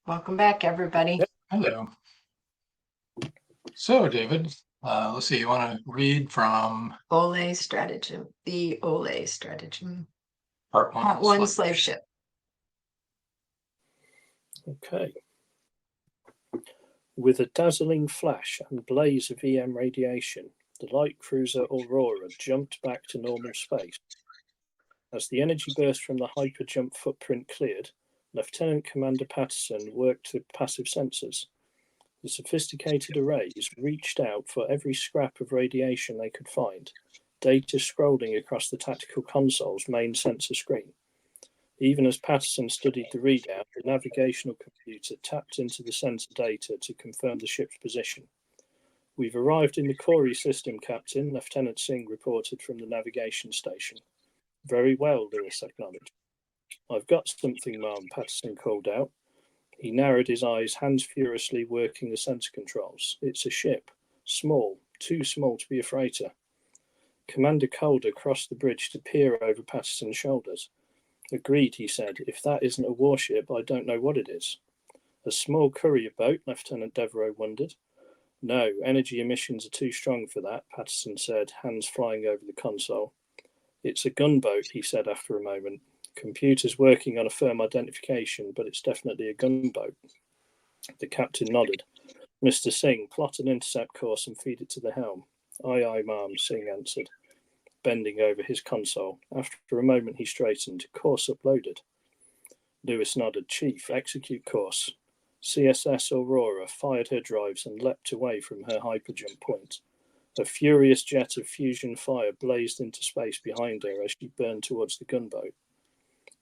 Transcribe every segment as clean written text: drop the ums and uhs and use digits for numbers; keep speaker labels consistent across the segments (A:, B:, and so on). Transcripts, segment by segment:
A: Welcome back, everybody.
B: Hello. So, David, let's see, you want to read from
A: Aule Stratagem, the Aule Stratagem.
B: part
A: Part one, slave ship.
C: Okay. With a dazzling flash and blaze of EM radiation, the light cruiser Aurora jumped back to normal space. As the energy burst from the hyperjump footprint cleared, Lieutenant Commander Patterson worked with passive sensors. The sophisticated arrays reached out for every scrap of radiation they could find, data scrolling across the tactical console's main sensor screen. Even as Patterson studied the readout, the navigational computer tapped into the sensor data to confirm the ship's position. "We've arrived in the Corey system, Captain," Lieutenant Singh reported from the navigation station. "Very well," Lewis acknowledged. "I've got something, Ma'am," Patterson called out. He narrowed his eyes, hands furiously working the sensor controls. "It's a ship. Small, too small to be a freighter." Commander Calder crossed the bridge to peer over Patterson's shoulders. "Agreed," he said. "If that isn't a warship, I don't know what it is." "A small courier boat?" Lieutenant Devereaux wondered. "No, energy emissions are too strong for that," Patterson said, hands flying over the console. "It's a gunboat," he said after a moment. "Computer's working on a firm identification, but it's definitely a gunboat." The captain nodded. "Mr. Singh, plot an intercept course and feed it to the helm." "Aye, aye, ma'am," Singh answered, bending over his console. After a moment he straightened. "Course uploaded." Lewis nodded. "Chief, execute course." CSS Aurora fired her drives and leapt away from her hyperjump point. A furious jet of fusion fire blazed into space behind her as she burned towards the gunboat.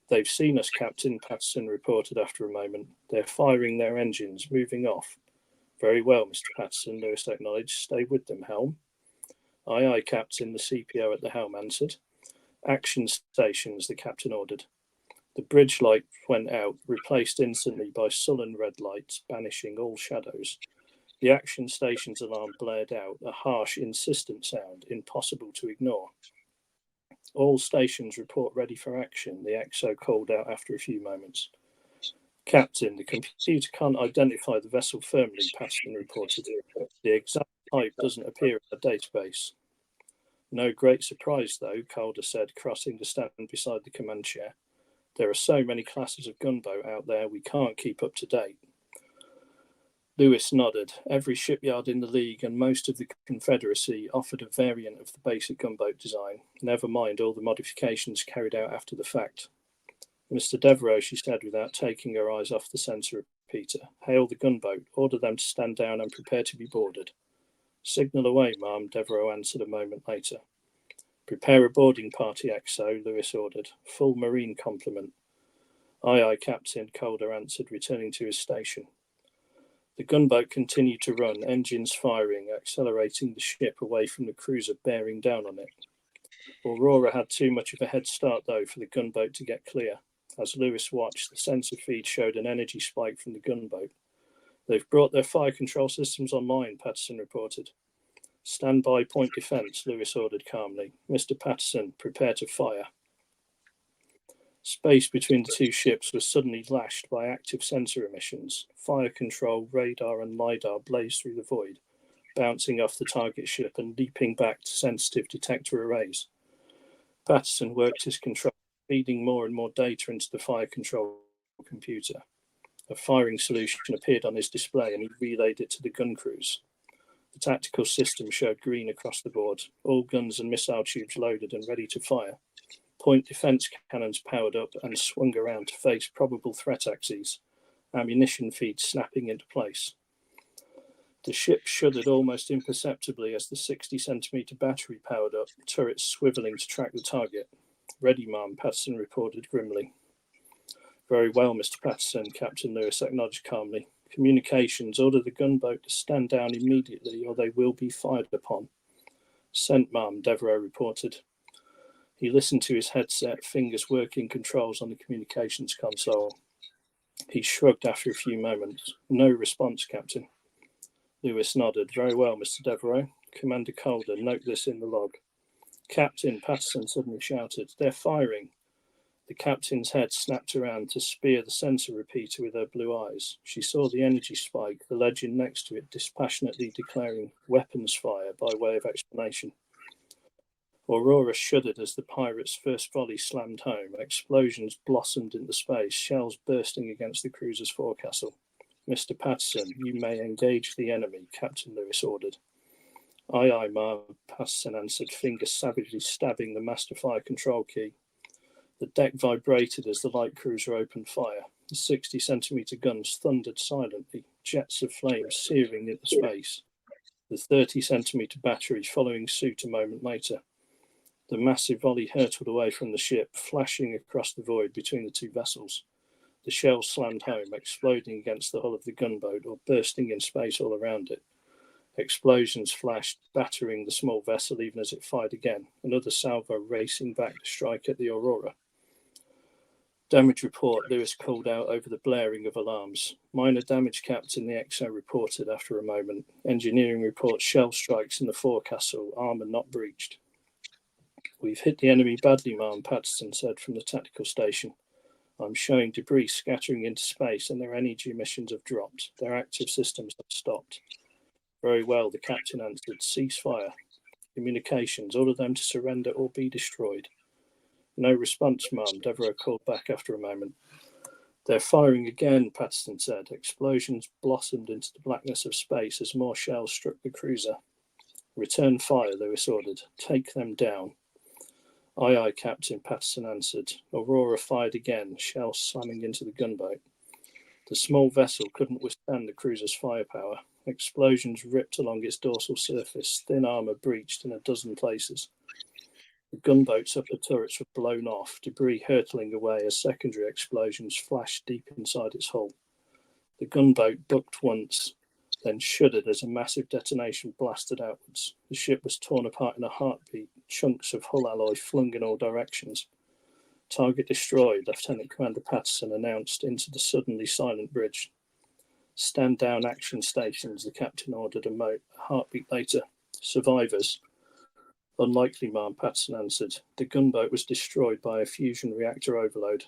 C: "They've seen us, Captain," Patterson reported after a moment. "They're firing their engines, moving off." "Very well, Mr. Patterson," Lewis acknowledged. "Stay with them, helm." "Aye, aye, Captain," the CPO at the helm answered. "Action stations," the captain ordered. The bridge light went out, replaced instantly by sullen red lights, banishing all shadows. The action station's alarm blared out, a harsh, insistent sound, impossible to ignore. "All stations report ready for action," the XO called out after a few moments. "Captain, the computer can't identify the vessel firmly," Patterson reported. "The exact type doesn't appear in the database." "No great surprise, though," Calder said, crossing the stand beside the command chair. "There are so many classes of gunboat out there, we can't keep up to date." Lewis nodded. Every shipyard in the League and most of the Confederacy offered a variant of the basic gunboat design, never mind all the modifications carried out after the fact. "Mr. Devereaux," she said without taking her eyes off the sensor repeater, "hail the gunboat, order them to stand down and prepare to be boarded." "Signal away, ma'am," Devereaux answered a moment later. "Prepare a boarding party, XO," Lewis ordered. "Full marine complement." "Aye, aye, Captain," Calder answered, returning to his station. The gunboat continued to run, engines firing, accelerating the ship away from the cruiser bearing down on it. Aurora had too much of a head start, though, for the gunboat to get clear. As Lewis watched, the sensor feed showed an energy spike from the gunboat. "They've brought their fire control systems online," Patterson reported. "Stand by point defense," Lewis ordered calmly. "Mr. Patterson, prepare to fire." Space between the two ships was suddenly lashed by active sensor emissions. Fire control, radar, and LiDAR blazed through the void, bouncing off the target ship and leaping back to sensitive detector arrays. Patterson worked his control, feeding more and more data into the fire control computer. A firing solution appeared on his display and he relayed it to the gun crews. The tactical system showed green across the board, all guns and missile tubes loaded and ready to fire. Point defense cannons powered up and swung around to face probable threat axes, ammunition feeds snapping into place. The ship shuddered almost imperceptibly as the 60-centimeter battery powered up, turrets swiveling to track the target. "Ready, ma'am," Patterson reported grimly. "Very well, Mr. Patterson," Captain Lewis acknowledged calmly. "Communications, order the gunboat to stand down immediately or they will be fired upon." "Sent, ma'am," Devereaux reported. He listened to his headset, fingers working controls on the communications console. He shrugged after a few moments. "No response, Captain." Lewis nodded. "Very well, Mr. Devereaux. Commander Calder, note this in the log." "Captain," Patterson suddenly shouted, "they're firing." The captain's head snapped around to spear the sensor repeater with her blue eyes. She saw the energy spike, the legend next to it dispassionately declaring weapons fire by way of explanation. Aurora shuddered as the pirate's first volley slammed home. Explosions blossomed into space, shells bursting against the cruiser's forecastle. "Mr. Patterson, you may engage the enemy," Captain Lewis ordered. "Aye, aye, ma'am," Patterson answered, fingers savagely stabbing the master fire control key. The deck vibrated as the light cruiser opened fire. The 60-centimetre guns thundered silently, jets of flame searing into space. The 30-centimetre battery following suit a moment later. The massive volley hurtled away from the ship, flashing across the void between the two vessels. The shells slammed home, exploding against the hull of the gunboat or bursting in space all around it. Explosions flashed, battering the small vessel even as it fired again, another salvo racing back to strike at the Aurora. "Damage report," Lewis called out over the blaring of alarms. "Minor damage, Captain," the XO reported after a moment. "Engineering report, shell strikes in the forecastle, armour not breached." "We've hit the enemy badly, ma'am," Patterson said from the tactical station. "I'm showing debris scattering into space and their energy emissions have dropped. Their active systems have stopped." "Very well," the captain answered. "Cease fire. Communications, order them to surrender or be destroyed." "No response, ma'am," Devereaux called back after a moment. "They're firing again," Patterson said. Explosions blossomed into the blackness of space as more shells struck the cruiser. "Return fire," Lewis ordered. "Take them down." "Aye, aye, Captain," Patterson answered. Aurora fired again, shells slamming into the gunboat. The small vessel couldn't withstand the cruiser's firepower. Explosions ripped along its dorsal surface, thin armour breached in a dozen places. The gunboat's upper turrets were blown off, debris hurtling away as secondary explosions flashed deep inside its hull. The gunboat bucked once, then shuddered as a massive detonation blasted outwards. The ship was torn apart in a heartbeat, chunks of hull alloy flung in all directions. "Target destroyed," Lieutenant Commander Patterson announced into the suddenly silent bridge. "Stand down, action stations," the captain ordered a heartbeat later. "Survivors?" "Unlikely, ma'am," Patterson answered. "The gunboat was destroyed by a fusion reactor overload."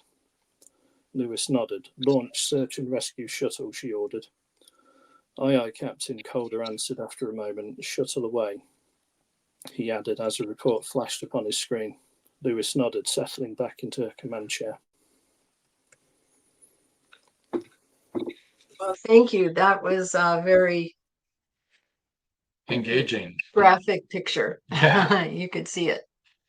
C: Lewis nodded. "Launch search and rescue shuttle," she ordered. "Aye, aye, Captain," Calder answered after a moment. "Shuttle away," he added as a report flashed upon his screen. Lewis nodded, settling back into her command chair.
A: Well, thank you. That was a very
B: engaging.
A: graphic picture.
B: Yeah.
A: You could see it.